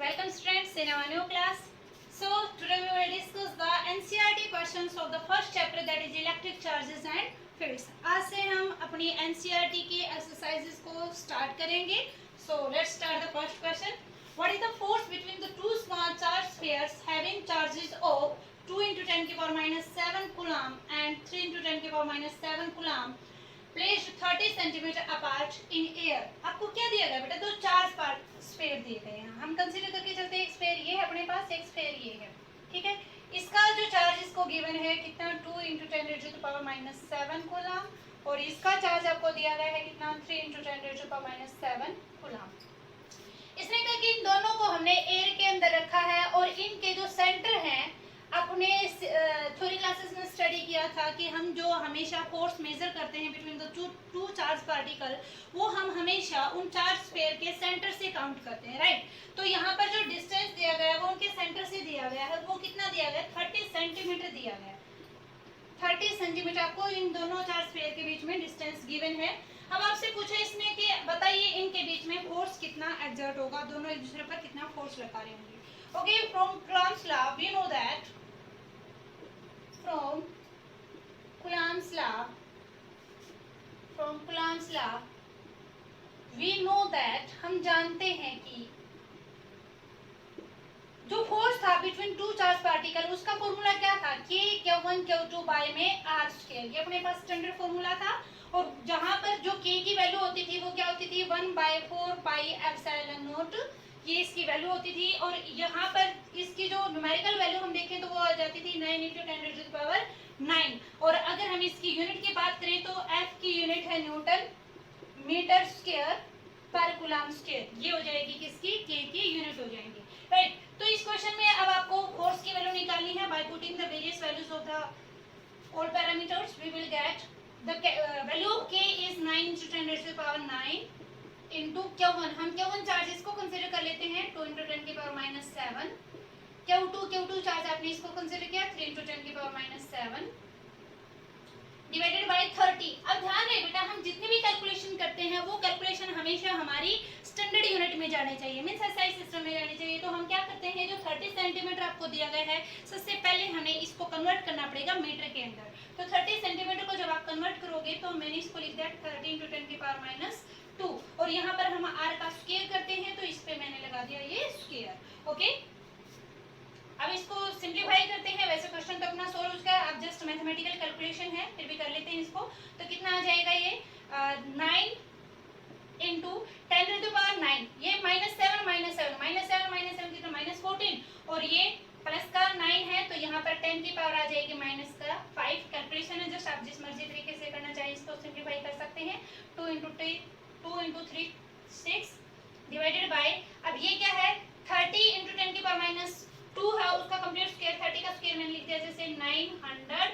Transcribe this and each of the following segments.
Welcome students in our new class. So today we will discuss the NCERT questions of the first chapter, that is electric charges and fields. आज से हम अपनी NCERT की exercises को start करेंगे. So let's start the first question. What is the force between the two small charged spheres having charges of 2 into 10 to the power minus 7 coulomb and 3 into 10 to the power minus 7 coulomb placed 30 centimetre apart in air? आपको क्या दिया गया बेटा? दो charge sphere दिए गए हैं. हम कंसीडर करके चलते हैं. एक स्फीयर ये है अपने पास, एक स्फीयर ये है. ठीक है. इसका जो चार्ज इसको गिवन है कितना? 2 into 10 to the power minus 7 coulomb. और इसका चार्ज आपको दिया गया है कितना? 3 into 10 to the power minus 7 coulomb. इसने कहा कि इन दोनों को हमने एयर के अंदर रखा है और इनके जो सेंटर हैं, अपने थ्योरी क्लासेस में स्टडी किया था कि हम जो हमेशा फोर्स मेजर करते हैं between the to charge particle, वो हम हमेशा उन चार्ज स्फीयर के सेंटर से काउंट करते हैं, राइट. तो यहाँ पर जो डिस्टेंस दिया गया है वो उनके सेंटर से दिया गया है. वो कितना दिया गया? 30 सेंटीमीटर दिया गया. 30 सेंटीमीटर आपको इन दोनों चार्ज स्फीयर के बीच में डिस्टेंस गिवन है. अब आपसे पूछा इसने कि बताइए इनके बीच में फोर्स कितना एक्सर्ट होगा, दोनों एक दूसरे पर कितना फोर्स लगा रहे होंगे. Okay, from Coulomb's law we know that, from Coulomb's law we know that, हम जानते हैं कि जो फोर्स था बिटवीन टू चार्ज पार्टिकल, उसका फॉर्मूला क्या था? K Q1 Q2 बाय में R स्क्वायर. ये अपने पास स्टैंडर्ड फॉर्मूला था. और जहां पर जो K की वैल्यू होती थी वो क्या होती थी? 1/4 पाई एप्सिलॉन नॉट, ये इसकी वैल्यू होती थी. और यहाँ पर इसकी जो न्यूमेरिकल वैल्यू हम देखें तो वो आ जाती थी 9 into 10 to the power 9. और अगर हम इसकी यूनिट की बात करें तो F की यूनिट है न्यूटन मीटर स्क्वायर पर कूलम स्क्वायर. ये हो जाएगी किसकी? K की यूनिट हो जाएंगी, राइट. तो इस क्वेश्चन में अब आपको फोर्स की वैल्यू निकालनी है. By putting the various values of the all parameters we will get the value of K is 9 into 10 to the power 9 into Q1. हम Q1 चार्जेस को कंसीडर कर लेते हैं 2 into 10 की पावर माइनस 7. Q2 चार्ज आपने इसको consider किया 3 into 10 की पावर माइनस 7 डिवाइडेड बाय 30. अब ध्यान रहे बेटा, हम जितनी भी कैलकुलेशन करते हैं वो कैलकुलेशन हमेशा हमारी स्टैंडर्ड यूनिट में जाने चाहिए, मींस एसआई सिस्टम में जाने चाहिए. तो हम क्या करते हैं, जो 30 सेंटीमीटर आपको दिया गया है, सबसे पहले हमें इसको कन्वर्ट करना पड़ेगा मीटर के अंदर. तो 30 सेंटीमीटर को जब आप कन्वर्ट करोगे तो मैंने इसको लिख दिया 30 into 10 की पावर माइनस 2. और यहाँ पर हम r का स्क्वायर करते हैं तो इस पे मैंने लगा दिया ये स्क्वायर. ओके, अब इसको सिंप्लीफाई करते हैं. वैसे क्वेश्चन तो अपना सोल्व उसका, अब जस्ट मैथमेटिकल कैलकुलेशन है, फिर भी कर लेते हैं इसको. तो कितना आ जाएगा ये 9 into 10 to the power 9. ये -7 कितना? -14. और ये प्लस का 9 है तो यहाँ पर 10 की पावर आ जाएगी माइनस का 5. कैलकुलेशन है, जस्ट आप जिस मर्जी तरीके से करना चाहें इसको सिंप्लीफाई कर सकते हैं. 2 into 3 6 डिवाइडेड बाय, अब ये क्या है? 30 into 10 की पावर माइनस 2 है, उसका कंप्लीट स्क्वायर 30 का स्क्वायर मैंने लिख दिया जैसे 900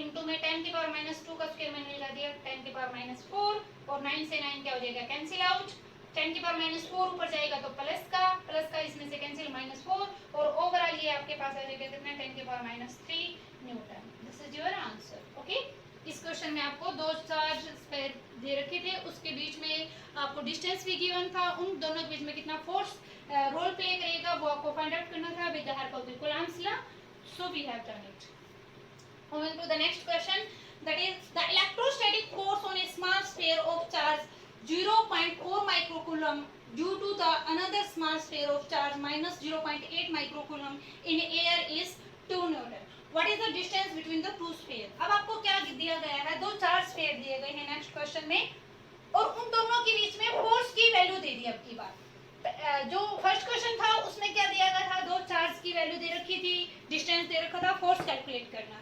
इंटू में 10 की पावर माइनस 2 का स्क्वायर मैंने लगा दिया 10 की पावर माइनस 4. और 9 से 9 क्या हो जाएगा? Cancel out. 10 की पावर माइनस 4 ऊपर जाएगा तो प्लस का इसमें से कैंसिल -4. और ओवरऑल ये आपके पास आ जाएगा कितना? 10 की power minus 3 Newton. This is your answer. Okay, इस क्वेश्चन में आपको दो चार्ज स्फीयर दे रखे थे, उसके बीच में आपको डिस्टेंस भी गिवन था, उन दोनों के बीच में कितना फोर्स रोल प्ले करेगा वो आपको फाइंड आउट करना था with the help of the Coulomb's law. So we have done it. Moving to the next question, that is the electrostatic force on a small sphere of charge 0.4 microcoulomb due to the another small sphere of charge minus 0.8 microcoulomb in air is 2 Newton. What is the distance between the two sphere? अब आपको क्या दिया गया है? दो charge sphere दिए गए हैं नेक्स्ट क्वेश्चन में, और उन दोनों के बीच में फोर्स की वैल्यू दे दी. अब की बात, जो फर्स्ट क्वेश्चन था उसमें क्या दिया गया था? दो चार्ज की वैल्यू दे रखी थी, डिस्टेंस दे रखा था, फोर्स कैलकुलेट करना है.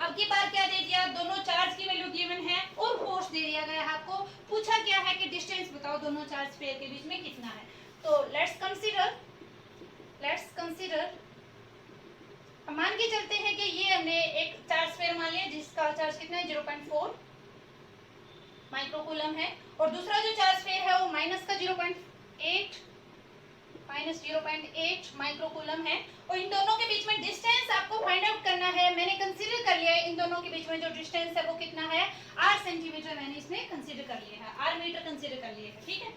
अब की बार क्या दे दिया? दोनों चार्ज की वैल्यू गिवन है और फोर्स दे दिया गया है. आपको पूछा क्या है कि डिस्टेंस बताओ दोनों चार्ज स्फीयर के बीच में कितना है. तो लेट्स कंसीडर मान के चलते हैं कि ये हमने एक चार्ज स्फीयर मान लिया जिसका चार्ज कितना है? 0.4 माइक्रोकूलम है. और दूसरा जो चार्ज स्फीयर है वो माइनस का 0.8 माइक्रोकूलम है. और इन दोनों के बीच में डिस्टेंस आपको फाइंड आउट करना है. मैंने कंसीडर कर लिया है इन दोनों के बीच में जो डिस्टेंस है वो कितना है? 8 सेंटीमीटर मैंने इसमें कंसीडर कर लिया है, 8 मीटर कंसीडर कर लिया है. ठीक है,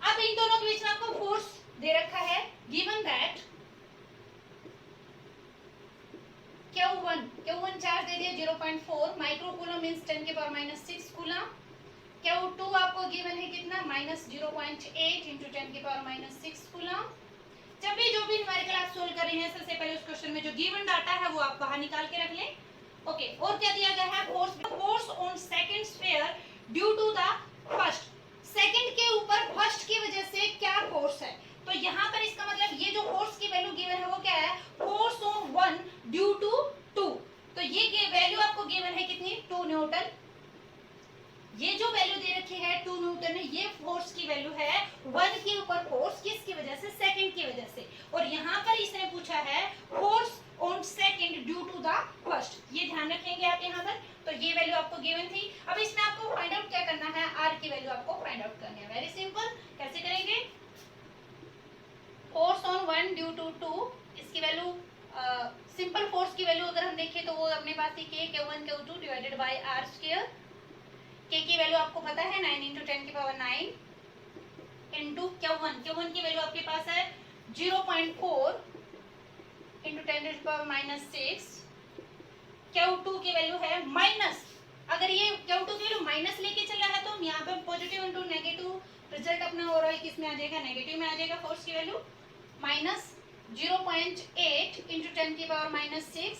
अब इन दोनों के बीच में आपको फोर्स दे रखा है गिवन दैट Q1 चार्ज दे दिया 0.4 माइक्रोकूलम मींस 10 के पावर -6 कूलम। Q2 आपको गिवन है कितना -0.8 इंटू 10 के पावर -6 कूलम। जब भी जो भी न्यूमेरिकल आप सोल्व कर रहे हैं सबसे पहले उस क्वेश्चन में जो गिवन डाटा है वो आप बाहर निकाल के रख लें। ओके, और क्या दिया गया है force on second sphere due to the first, second के ऊपर फर्स्ट की वजह से क्या फोर्स है। तो यहाँ पर इसका मतलब ये जो फोर्स की वैल्यू गिवन है वो क्या है फोर्स ऑन 1 ड्यू टू 2। तो ये वैल्यू आपको गिवन है कितनी 2 न्यूटन। ये जो वैल्यू दे रखी है 2 न्यूटन, ये फोर्स की वैल्यू है 1 के ऊपर फोर्स किसकी वजह से सेकंड की वजह से। और यहाँ पर इसने पूछा है force on second due to the first, ये ध्यान रखेंगे आप यहाँ पर। तो ये वैल्यू आपको गिवन थी। अब इसमें आपको फाइंड आउट क्या करना है, आर की वैल्यू आपको फाइंड आउट करनी है। वेरी सिंपल, कैसे करेंगे फोर्स ऑन 1 ड्यू टू 2, इसकी वैल्यू सिंपल फोर्स की वैल्यू अगर हम देखें तो वो अपने पास थी K1 Q2 divided by R square. K की वैल्यू आपको पता है 9 इंटू 10 की पावर 9 इंटू Q1 की वैल्यू आपके पास है 0.4 इंटू 10 की पावर -6। Q2 की वैल्यू है माइनस, अगर ये Q2 की वैल्यू माइनस लेके चला है तो हम यहाँ पे पॉजिटिव इंटू नेगेटिव रिजल्ट अपना ओवरऑल किस में आ जाएगा नेगेटिव में आ जाएगा। फोर्स की वैल्यू -0.8 इंटू 10 की power -6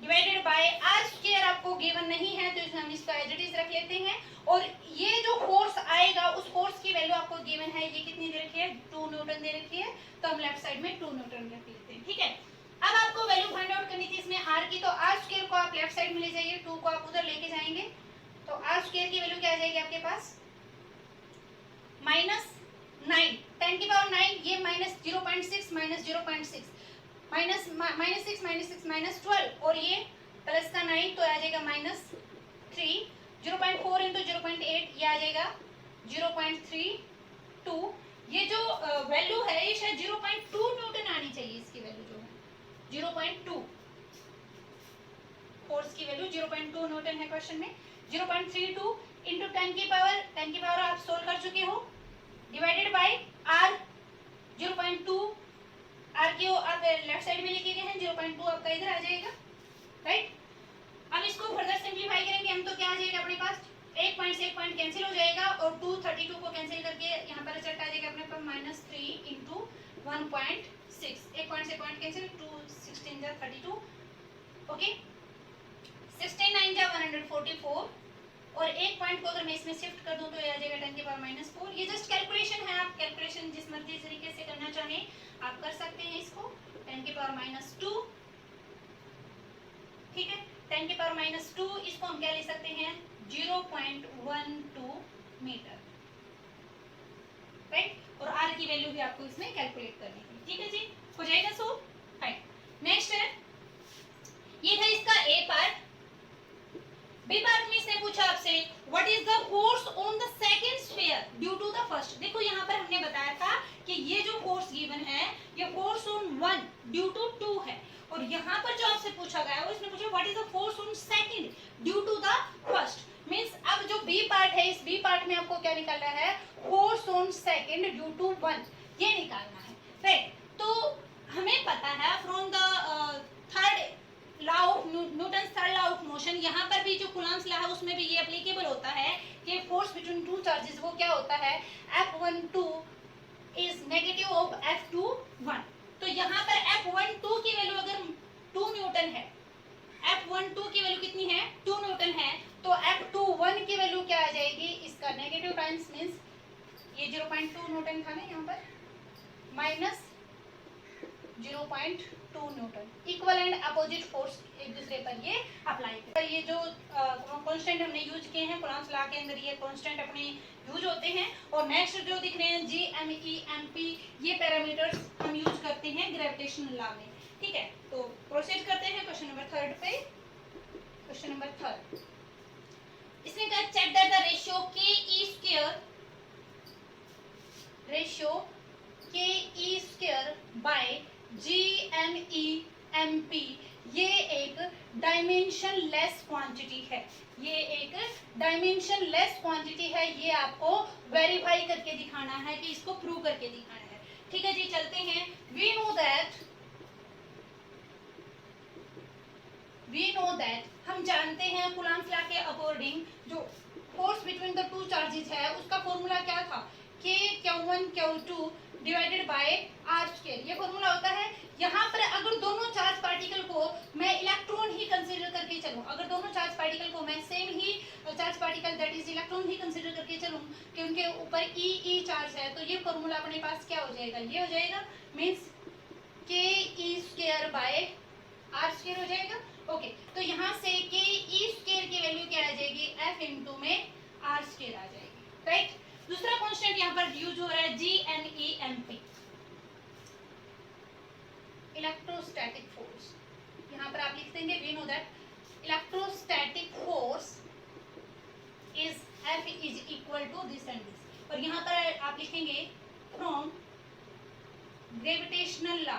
divided by R square आपको गिवन नहीं है तो इसमें हम इसको एज इट इज रख लेते हैं। और ये जो फोर्स आएगा उस फोर्स की वैल्यू आपको गिवन है, ये कितनी दे रखी है 2 न्यूटन दे रखी है, तो हम लेफ्ट साइड में 2 न्यूटन रख लेते हैं। ठीक है, अब आपको वैल्यू फाइंड आउट करनी थी इसमें आर की, तो आर स्क्वायर को आप लेफ्ट साइड में ले जाइए, 2 को आप उधर लेके जाएंगे तो आर स्क्वायर की वैल्यू क्या आ जाएगी आपके पास -9 10 की पावर 9, ये -0.6 -0.6 -6 और ये प्लस का 9 तो आ जाएगा -3, 0.4 इंटू 0.8 ये आ जाएगा 0.32। ये जो वैल्यू है ये शायद 0.2 न्यूटन आनी चाहिए, इसकी वैल्यू जो है 0.2, फोर्स की वैल्यू 0.2 न्यूटन है क्वेश्चन में। 0.32 इंटू 10 की पावर आप सोल्व कर चुके हो डिवाइडेड बाय आर 0.2, आर की आप लेफ्ट साइड में लेके गए हैं 0.2 आपका इधर आ जाएगा राइट। अब इसको फर्दर सिंपलीफाई करेंगे हम तो क्या आ जाएगा अपने पास 1 पॉइंट से 1 पॉइंट कैंसिल हो जाएगा और 232 को कैंसिल करके यहाँ पर रिजल्ट आ जाएगा अपने पास -3 इंटू 1.6, 1 पॉइंट से पॉइंट कैंसिल 2 16 जा 32, ओके 16 9 जा 144 और एक पॉइंट को अगर मैं इसमें शिफ्ट कर दूं तो ये आ जाएगा 10 की पावर -4। ये जस्ट कैलकुलेशन है, आप कैलकुलेशन जिस मर्जी तरीके से करना चाहें आप कर सकते हैं इसको। 10 की पावर -2, ठीक है 10 की पावर -2, इसको हम क्या ले सकते हैं 0.12 मीटर राइट। और आर की वैल्यू भी आपको इसमें कैलकुलेट करनी है। ठीक है जी, हो जाएगा सो फाइन। नेक्स्ट है, ये था इसका ए पार्ट। बी पार्ट में इसने पूछा आपसे what is the force on the second sphere due to the first. देखो यहाँ पर हमने बताया था कि ये जो फोर्स गिवन है ये फोर्स ऑन 1 ड्यू टू 2 है, और यहाँ पर जो आपसे पूछा गया है वो इसने पूछा what is the force on second due to the first. Means अब जो बी पार्ट है इस बी पार्ट में आपको क्या निकालना है force on second due to 1, ये निकालना है राइट। तो हमें पता है from the third law of Newton third law of motion, यहाँ पर भी जो कूलम्ब्स लॉ है उसमें भी ये एप्लीकेबल होता है कि फोर्स बिटवीन टू चार्जेस वो क्या होता है F12 is negative of F21। तो यहाँ पर F12 की वैल्यू अगर 2 न्यूटन है, F12 की वैल्यू कितनी है 2 न्यूटन है, तो F21 की वैल्यू क्या आ जाएगी इसका नेगेटिव टाइम्स मींस ये 0.2 न्यूटन था ना यहाँ पर minus 0.2 Newton, equal and opposite force एक दूसरे पर ये अप्लाई कर। ये जो कांस्टेंट हमने यूज किए हैं कूलम्ब्स लॉ के अंदर ये कांस्टेंट अपने यूज होते हैं। और नेक्स्ट जो दिख रहे हैं G M E M P ये पैरामीटर्स हम यूज करते हैं ग्रेविटेशनल लॉ में। ठीक है, तो प्रोसीड करते हैं क्वेश्चन नंबर 3 पे। क्वेश्चन नंबर 3 इसने कहा चेक दैट द रेशियो के ई स्क्वायर बाय GME/MP ये एक डायमेंशन लेस क्वांटिटी है, ये एक डायमेंशन लेस क्वांटिटी है। ये आपको वेरीफाई करके दिखाना है कि इसको प्रूव करके दिखाना है। ठीक है जी, चलते हैं। वी नो दैट हम जानते हैं कूलम्ब्स लॉ के अकॉर्डिंग जो force between the two charges है उसका फॉर्मूला क्या था, K Q1 Q2 divided by R square, ये फॉर्मूला होता है। यहाँ पर अगर दोनों चार्ज पार्टिकल को मैं इलेक्ट्रॉन ही कंसीडर करके चलूं, अगर दोनों चार्ज पार्टिकल को मैं same he charge particle that is electron he consider करके चलूं कि उनके ऊपर ई चार्ज है, तो ये फॉर्मूला अपने पास क्या हो जाएगा, ये हो जाएगा means K E square bye R square हो जाएगा। ओके, तो यहाँ से के ई स्क्वायर की वैल्यू क्या आ जाएगी, एफ इंटू में आर स्क्वायर आ जाएगी, राइट। दूसरा कांस्टेंट यहाँ पर यूज हो रहा है G N E M P, electrostatic force. यहाँ पर आप लिख देंगे we know that electrostatic force is F is equal to this and this, और यहाँ पर आप लिखेंगे from gravitational law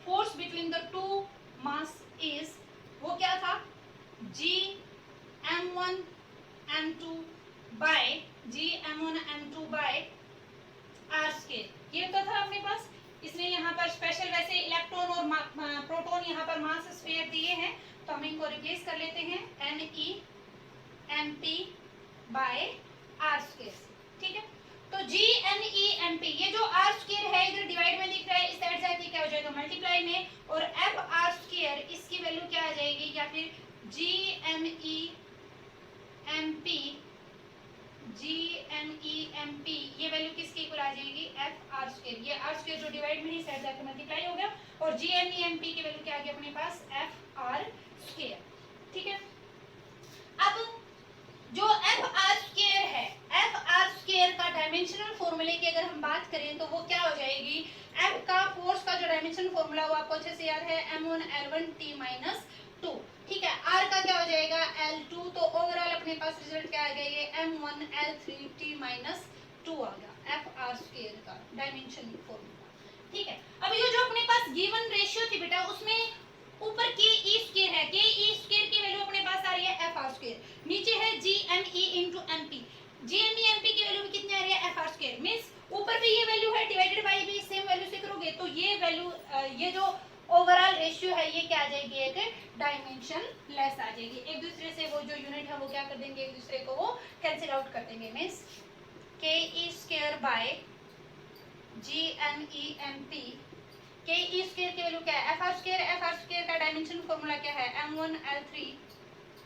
force between the two mass is, वो क्या था, G m1 m2 by G m1 m2 by R square, ये तो था अपने पास। इसने यहाँ पर स्पेशल वैसे इलेक्ट्रॉन और प्रोटॉन यहाँ पर मास स्फीयर दिए हैं, तो हम इनको रिप्लेस कर लेते हैं N E M P by R square, ठीक है। तो G N E M P, ये जो आर स्क्वायर है इधर डिवाइड में दिख रहा है, इस साइड जाके क्या हो जाएगा मल्टीप्लाई में, और एफ आर स्क्वायर इसकी वैल्यू क्या आ जाएगी, या फिर G M E M P, G M E M P, ये वैल्यू किसकी इक्वल आ जाएगी, एफ आर स्क्वायर। ये आर स्क्वायर जो डिवाइड में ही साइड जाके मल्टीप्लाई हो गया, और G M E M P की वैल्यू क्या आ गई अपने पास, एफ आर स्क्वायर, ठीक है। अब जो एफ आर स्क्वायर है, एफ आर स्क्वायर का डायमेंशनल फॉर्मूले की अगर हम बात करें तो वो क्या हो जाएगी, एफ का फोर्स का जो डायमेंशन फॉर्मूला वो आपको अच्छे से याद है, m1 l1 t माइनस 2, ठीक है। आर का क्या हो जाएगा l2, तो ओवरऑल अपने पास रिजल्ट क्या आ गया, ये m1 l3 t माइनस 2 आ गया एफ आर स्क्वायर का डायमेंशन फॉर्मूला, ठीक है। अब ये जो अपने पास गिवन रेशियो थी बेटा, उसमें ऊपर के ई स्क्वायर है, के ई स्क्वायर की वैल्यू अपने पास आ रही है एफ आर स्क्वायर, नीचे है G M E into M P, G M E M P की वैल्यू भी कितनी आ रही है, एफ आर स्क्वायर, मीन्स ऊपर भी ये वैल्यू है डिवाइडेड बाई भी सेम वैल्यू से करोगे तो ये वैल्यू, ये जो ओवरऑल रेशियो है ये क्या आ जाएगी, एक डायमेंशन लेस आ जाएगी, एक दूसरे से वो जो यूनिट है वो क्या कर देंगे, एक दूसरे को वो कैंसिल आउट कर देंगे, means K E square by G M E M P, K E square की वैल्यू क्या है, F R square, F R square का डायमेंशन फॉर्मूला क्या है, m1 l3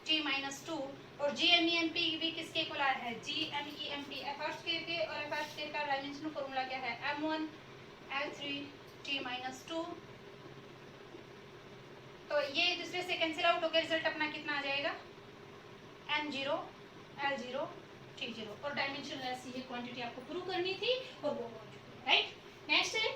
t माइनस 2, और G M E M P भी किसके equal है, G M E M P F R square के, और एफ आर स्क्वायर का डायमेंशन फॉर्मूला क्या है, m1 l3 t माइनस 2, तो ये एक दूसरे से कैंसिल आउट होकर रिजल्ट अपना कितना आ जाएगा, m0 l0 t0, और डायमेंशन लेस ये क्वांटिटी आपको प्रूव करनी थी और वो हो चुकी है, राइट। नेक्स्ट है,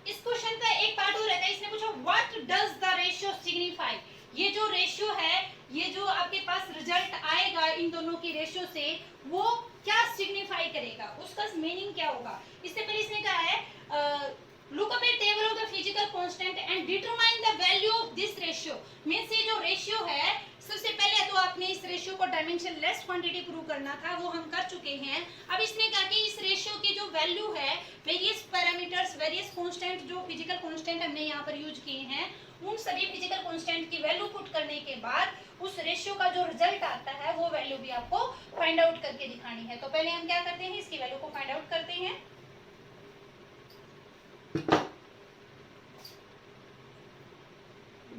इस क्वेश्चन का एक पार्ट और रहता है, इसने पूछा what does the ratio signify, ये जो रेशियो है, ये जो आपके पास रिजल्ट आएगा इन दोनों की रेशियो से, वो क्या सिग्निफाई करेगा, उसका मीनिंग क्या होगा। इससे पहले इसने कहा है look up at table of the physical constant and determine the value of this ratio, means ये जो रेशियो है, सबसे पहले तो आपने इस रेशियो को डायमेंशन लेस क्वांटिटी प्रूव करना था, वो हम कर चुके हैं। अब इसने कहा कि इस रेशियो की जो वैल्यू है, वेरियस पैरामीटर्स, वेरियस कांस्टेंट जो फिजिकल कांस्टेंट हमने यहाँ पर यूज किए हैं, उन सभी फिजिकल कांस्टेंट की वैल्यू पुट करने के बाद उस रेशियो का जो रिजल्ट आता है वो वैल्यू भी आपको फाइंड आउट करके दिखानी है। तो पहले हम क्या करते हैं, इसकी वैल्यू को फाइंड आउट करते हैं।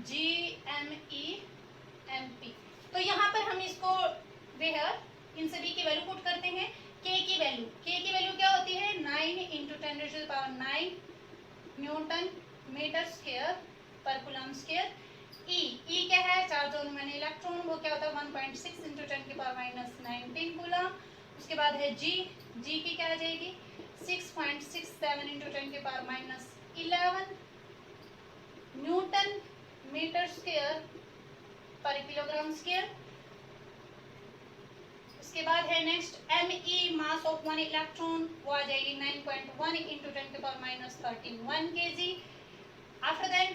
G M E M P, तो यहाँ पर हम इसको इन सभी की वैल्यू पुट करते हैं। के की वैल्यू क्या होती है, 9 इंटू 10⁹ न्यूटन मीटर स्क्वायर पर कूलम स्क्वायर। ई क्या है, चार्ज ऑन मैंने इलेक्ट्रॉन, वो क्या होता है 1.6 इंटू 10⁻⁹ कूलम। उसके बाद है जी की क्या आ जाएगी 6.67 इंटू 10⁻11 न्यूटन मीटर स्क्वायर पर किलोग्राम स्क्वायर। उसके बाद है next M E mass of one electron, वो आ जाएगी 9.1 into 10⁻31 kg। After that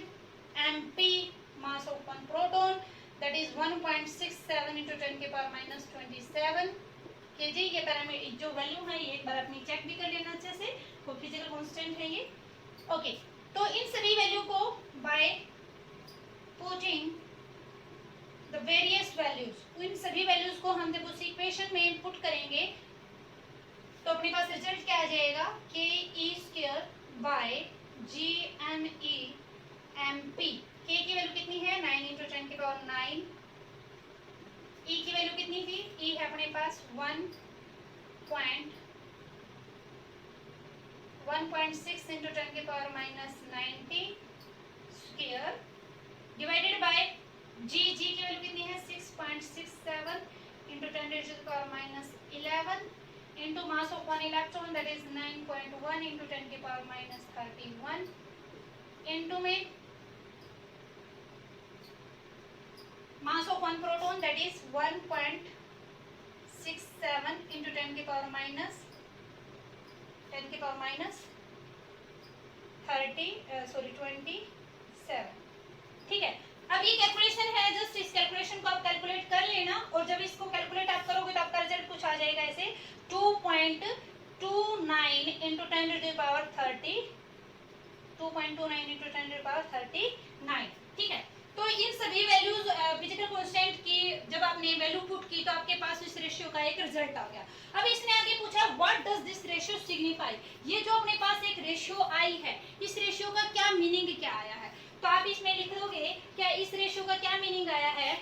M P mass of one proton, that is 1.67 into 10⁻27 kg। ये पैरामीटर जो वैल्यू है ये एक बार अपनी चेक भी कर लेना अच्छे से, वो फिजिकल कांस्टेंट है ये। ओके, तो इन सभी वैल्यू को by putting the various values, इन सभी वैल्यूज को हम जब उस इक्वेशन में इनपुट करेंगे तो अपने पास रिजल्ट क्या आ जाएगा, K E square by G M E M P. K की वैल्यू कितनी है 9 इंटू 10 की पावर 9। ई की वैल्यू कितनी थी, ई है अपने पास 1.6 इंटू 10 की power -90 square divided by G की वैल्यू कितनी है 6.67 into 10 to the power -11 into mass of one electron, that is 9.1 into 10 की power -31 into में mass of one proton, that is 1.67 into 10 की power -27। ठीक है, अब ये कैलकुलेशन है, जस्ट इस कैलकुलेशन को आप कैलकुलेट कर लेना, और जब इसको कैलकुलेट आप करोगे तो आपका रिजल्ट कुछ आ जाएगा ऐसे 2.29 into 10 to the power 30, 2.29 into 10 to the power 39। ठीक है, तो इन सभी वैल्यूज फिजिकल कांस्टेंट की जब आपने वैल्यू पुट की तो आपके पास इस रेशियो का एक रिजल्ट आ गया। अब इसने आगे पूछा what does this ratio signify, ये जो अपने पास एक रेशियो आई है, इस रेशियो का क्या मीनिंग क्या आया है, तो आप इसमें लिख दोगे क्या इस रेशियो का क्या मीनिंग आया है।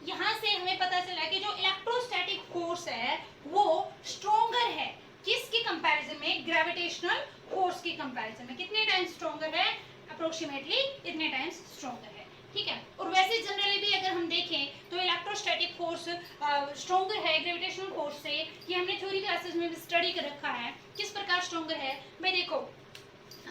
यहाँ से हमें पता चला कि जो इलेक्ट्रोस्टैटिक फोर्स है वो स्ट्रॉन्गर है किसके कंपैरिजन में, ग्रेविटेशनल फोर्स के कंपैरिजन में। कितने टाइम्स स्ट्रॉन्गर है, अप्रोक्सीमेटली इतने टाइम्स स्ट्रॉन्गर है। ठीक है, और वैसे जनरली भी अगर हम देखें तो इलेक्ट्रोस्टैटिक फोर्स स्ट्रॉन्गर है ग्रेविटेशनल फोर्स से, ये हमने थ्योरी क्लासेस में भी स्टडी कर रखा है। किस प्रकार स्ट्रॉन्गर है भाई, देखो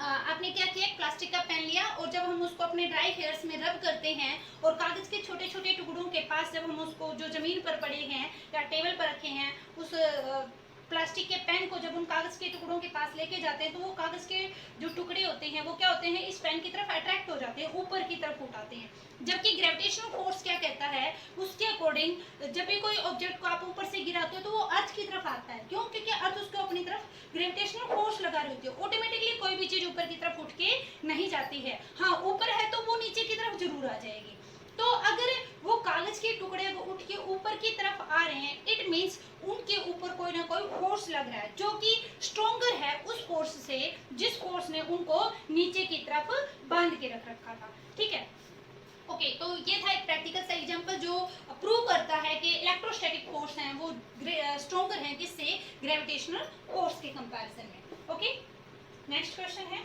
आपने क्या किया, प्लास्टिक का पेन लिया और जब हम उसको अपने ड्राई हेयर्स में रब करते हैं और कागज के छोटे छोटे टुकड़ों के पास जब हम उसको जो जमीन पर पड़े हैं या टेबल पर रखे हैं उस प्लास्टिक के पेन को जब उन कागज के टुकड़ों के पास लेके जाते हैं तो वो कागज के जो टुकड़े होते हैं वो क्या होते हैं, इस पेन की तरफ अट्रैक्ट हो जाते हैं, ऊपर की तरफ उठाते हैं। जबकि ग्रेविटेशनल फोर्स क्या कहता है, उसके अकॉर्डिंग जब भी कोई ऑब्जेक्ट को आप ऊपर से गिराते हो तो वो अर्थ की तरफ आता है। क्यों, क्योंकि अर्थ उसको अपनी तरफ ग्रेविटेशनल फोर्स लगा रही होती है, ऑटोमेटिकली कोई भी चीज ऊपर की तरफ उठ के नहीं जाती है। हाँ, ऊपर है तो वो नीचे की तरफ जरूर आ जाएगी। तो अगर वो कागज के टुकड़े वो उठ के ऊपर की तरफ आ रहे हैं, इट मींस उनके ऊपर कोई ना कोई फोर्स लग रहा है जो कि स्ट्रॉन्गर है उस फोर्स से जिस फोर्स ने उनको नीचे की तरफ बांध के रख रखा था। ठीक है, ओके, तो ये था एक प्रैक्टिकल सा एग्जांपल जो प्रूव करता है कि इलेक्ट्रोस्टैटिक फोर्स हैं वो स्ट्रॉन्गर हैं किससे, ग्रेविटेशनल फोर्स के कंपैरिजन में। ओके, नेक्स्ट क्वेश्चन है,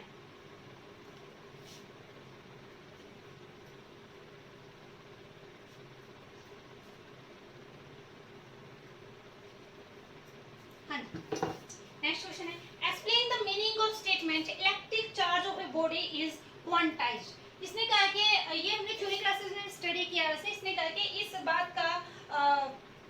हाँ नेक्स्ट क्वेश्चन है, explain the meaning of statement electric charge of a body is quantized. इसने कहा कि ये हमने थ्योरी क्लासेस में स्टडी किया, वैसे इसने कहा कि इस बात का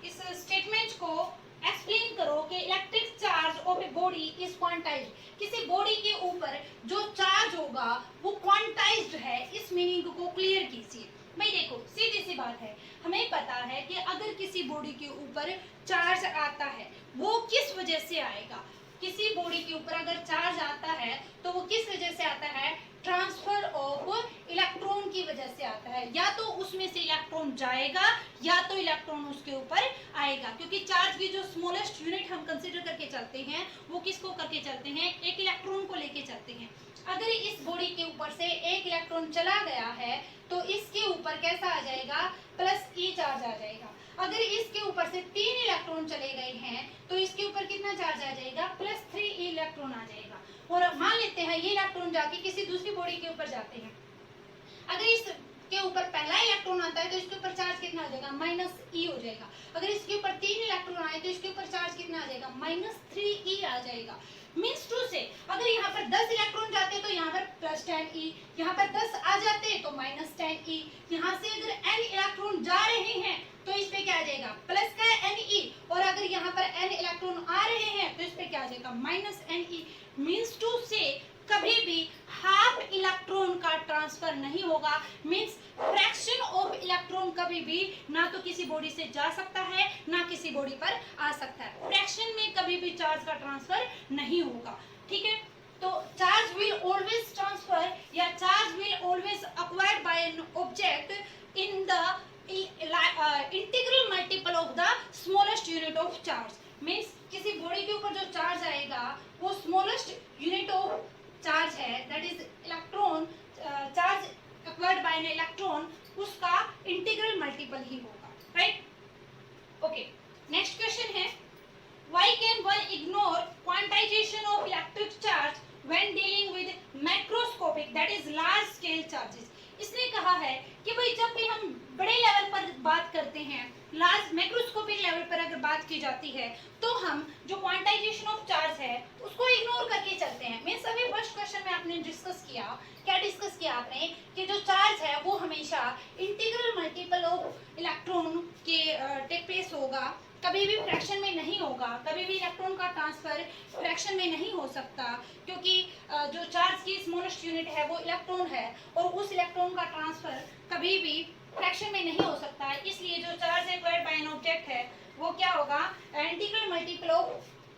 इस स्टेटमेंट को एक्सप्लेन करो कि electric charge of a body is quantized, किसी बॉडी के ऊपर जो चार्ज होगा वो क्वांटाइज्ड है, इस मीनिंग को क्लियर कीजिए। भाई देखो सीधी सी बात है, हमें पता है कि अगर किसी बॉडी के ऊपर चार्ज आता है वो किस वजह से आएगा, किसी बॉडी के ऊपर अगर चार्ज आता है तो वो किस वजह से आता है, ट्रांसफर ऑफ इलेक्ट्रॉन की वजह से आता है। या तो उसमें से इलेक्ट्रॉन जाएगा या तो इलेक्ट्रॉन उसके ऊपर आएगा, क्योंकि चार्ज की जो स्मॉलेस्ट यूनिट हम कंसीडर करके चलते हैं वो किसको करके चलते हैं, एक इलेक्ट्रॉन को लेके चलते हैं। अगर इस बॉडी के ऊपर से एक इलेक्ट्रॉन चला गया है तो इसके ऊपर कैसा आ जाएगा, प्लस ई चार्ज आ जाएगा। अगर इसके ऊपर से 3 इलेक्ट्रॉन चले गए हैं तो इसके ऊपर कितना चार्ज आ जाएगा, प्लस 3 इलेक्ट्रॉन आ जाएगा। और मान लेते हैं ये इलेक्ट्रॉन जाके किसी दूसरी बॉडी के ऊपर जाते हैं, अगर इसके ऊपर पहला इलेक्ट्रॉन आता है तो इसके ऊपर चार्ज कितना आ जाएगा, माइनस ई हो जाएगा। अगर इसके ऊपर 3 इलेक्ट्रॉन आए तो इसके ऊपर चार्ज कितना आ जाएगा, माइनस 3 ई आ जाएगा। मीन्स टू से अगर यहाँ पर 10 इलेक्ट्रॉन जाते तो यहाँ पर प्लस 10 ई, यहाँ पर 10 आ जाते तो माइनस 10 ई। यहाँ से अगर n इलेक्ट्रॉन जा रहे हैं तो इस पे क्या आ जाएगा, प्लस का n ई, और अगर यहाँ पर n इलेक्ट्रॉन आ रहे हैं तो इस पे क्या आ जाएगा, minus n E. Means two से कभी भी हाफ इलेक्ट्रॉन का ट्रांसफर नहीं होगा, मीन्स फ्रैक्शन ऑफ इलेक्ट्रॉन कभी भी ना तो किसी बॉडी से जा सकता है ना किसी किसी बॉडी पर आ सकता है। फ्रैक्शन में कभी भी चार्ज का ट्रांसफर नहीं होगा, ठीक है। तो चार्ज विल ऑलवेज ट्रांसफर या charge will always acquired bye an object in the integral multiple of the smallest unit of charge. Means किसी बॉडी के ऊपर जो चार्ज आएगा वो स्मॉलेस्ट यूनिट ऑफ चार्ज है, that is electron, charge acquired bye an electron, उसका integral multiple ही होगा, right. Okay, next question है, why can one ignore quantization of electric charge when dealing with macroscopic that is large scale charges। इसने कहा है कि भाई जब भी हम बड़े लेवल पर बात करते हैं, लार्ज मैक्रोस्कोपिक लेवल पर अगर बात की जाती है, तो हम जो क्वांटाइजेशन ऑफ चार्ज है उसको इग्नोर करके चलते हैं। मींस अभी फर्स्ट क्वेश्चन में आपने डिस्कस किया, क्या डिस्कस किया आपने, कि जो चार्ज है वो हमेशा इंटीग्रल मल्टीपल ऑफ इलेक्ट्रॉन के टेक प्लेस होगा, कभी भी फ्रैक्शन में नहीं होगा, कभी भी इलेक्ट्रॉन का ट्रांसफर फ्रैक्शन में नहीं हो सकता, क्योंकि जो चार्ज की स्मॉलेस्ट यूनिट है वो इलेक्ट्रॉन है और उस इलेक्ट्रॉन का ट्रांसफर कभी भी फ्रैक्शन में नहीं हो सकता। इसलिए जो charge acquired by an object है वो क्या होगा, इंटीग्रल मल्टीपल ऑफ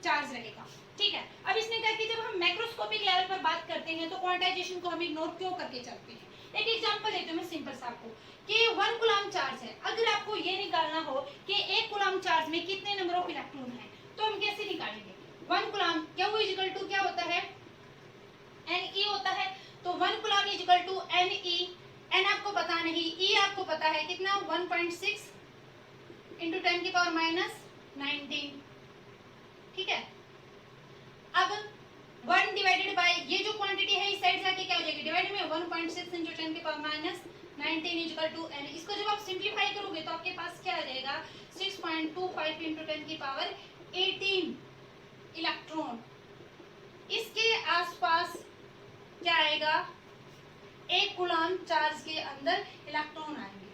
चार्ज रहेगा, ठीक है। अब इसने कहा कि जब हम मैक्रोस्कोपिक लेवल पर बात करते हैं तो क्वांटाइजेशन को हम इग्नोर क्यों करके चलते हैं। एक एग्जांपल देती हूँ मैं सिंपल सा आपको, कि 1 कूलम चार्ज है, अगर आपको ये निकालना हो कि 1 कूलम चार्ज में कितने नंबर ऑफ इलेक्ट्रॉन है, तो हम कैसे निकालेंगे। 1 कूलम क्या होता है, Ne होता है, तो 1 coulomb equal to Ne, n आपको पता नहीं, E आपको पता है कितना, 1.6 इंटू 10 की पावर माइनस 19, ठीक है। अब 1 डिवाइडेड बाय ये जो क्वांटिटी है इस साइड जाके क्या हो जाएगी, डिवाइड में 1.6 इंटू 10 की power minus 19 equal to n। इसको जब आप सिंप्लीफाई करोगे तो आपके पास क्या आ जाएगा, 6.25 इंटू 10 की पावर 18 इलेक्ट्रॉन। इसके आसपास क्या आएगा, 1 कूलम चार्ज के अंदर इलेक्ट्रॉन आएंगे।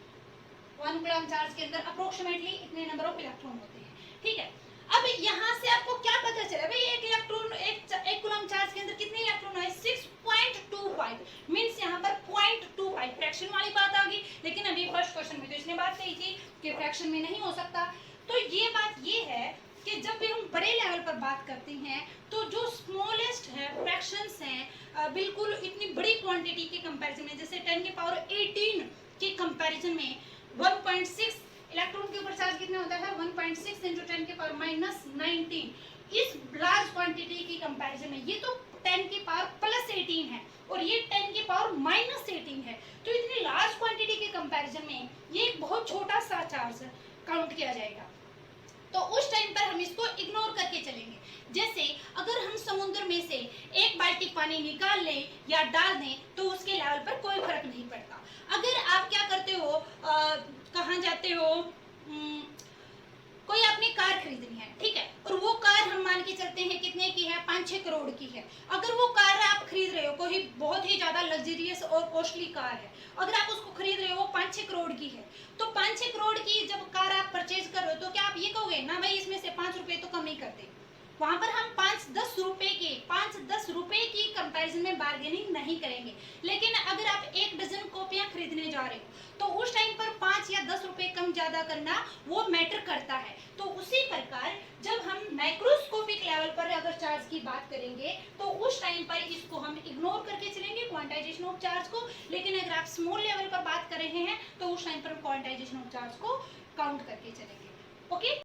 1 कूलम चार्ज के अंदर अप्रोक्सीमेटली इतने नंबर ऑफ इलेक्ट्रॉन होते हैं, ठीक है। अब यहाँ से आपको क्या पता चला भाई, एक इलेक्ट्रॉन एक कूलम चार्ज के अंदर कितने इलेक्ट्रॉन आए, 6.25। मींस यहाँ पर 0.25 फ्रैक्शन वाली बात आ गई, लेकिन अभी फर्स्ट क्वेश्चन में तो इसने बात कही थी कि फ्रैक्शन में नहीं हो सकता। तो ये बात ये है कि जब भी हम बड़े लेवल पर बात करते हैं तो जो स्मॉलेस्ट है फ्रैक्शंस हैं, बिल्कुल इतनी बड़ी क्वांटिटी के कंपैरिजन में, जैसे 10 की पावर 18 के कंपैरिजन में 1.6 इलेक्ट्रॉन के ऊपर चार्ज कितना होता है, 1.6 इंटू 10 की पावर माइनस 19। इस लार्ज क्वांटिटी की कंपैरिजन में ये तो 10 की पावर प्लस 18 है और ये 10 की पावर माइनस 18 है, तो इतनी लार्ज क्वांटिटी के कंपैरिजन में ये एक बहुत छोटा सा चार्ज काउंट किया जाएगा। तो उस टाइम पर हम इसको इग्नोर करके चलेंगे। जैसे अगर हम समुद्र में से 1 बाल्टी पानी निकाल लें या डाल दें तो उसके लेवल पर कोई फर्क नहीं पड़ता। अगर आप क्या करते हो, कहाँ जाते हो, कोई आपने कार खरीदनी है, ठीक है, और वो कार हम मान के चलते हैं कितने की है, 5-6 करोड़ की है। अगर वो कार आप खरीद रहे हो, कोई बहुत ही ज्यादा लग्जरियस और कॉस्टली कार है, अगर आप उसको खरीद रहे हो वो 5-6 करोड़ की है, तो 5-6 करोड़ की जब कार आप परचेज कर रहे हो तो क्या आप ये कहोगे ना भाई इसमें से 5 रुपए तो कम ही करते। वहां पर हम 5-10 रुपए की कंपैरिजन में बार्गेनिंग नहीं करेंगे। लेकिन अगर आप 1 डजन कॉपियां खरीदने जा रहे हो तो उस टाइम पर 5 या 10 रुपए कम ज्यादा करना वो मैटर करता है। तो उसी प्रकार जब हम माइक्रोस्कोपिक लेवल पर अगर चार्ज की बात करेंगे तो उस टाइम पर इसको हम इग्नोर करके चलेंगे क्वांटाइजेशन ऑफ चार्ज को। लेकिन अगर आप स्मॉल लेवल पर बात कर रहे हैं तो उस टाइम पर क्वांटाइजेशन ऑफ चार्ज को काउंट करके चलेंगे। ओके।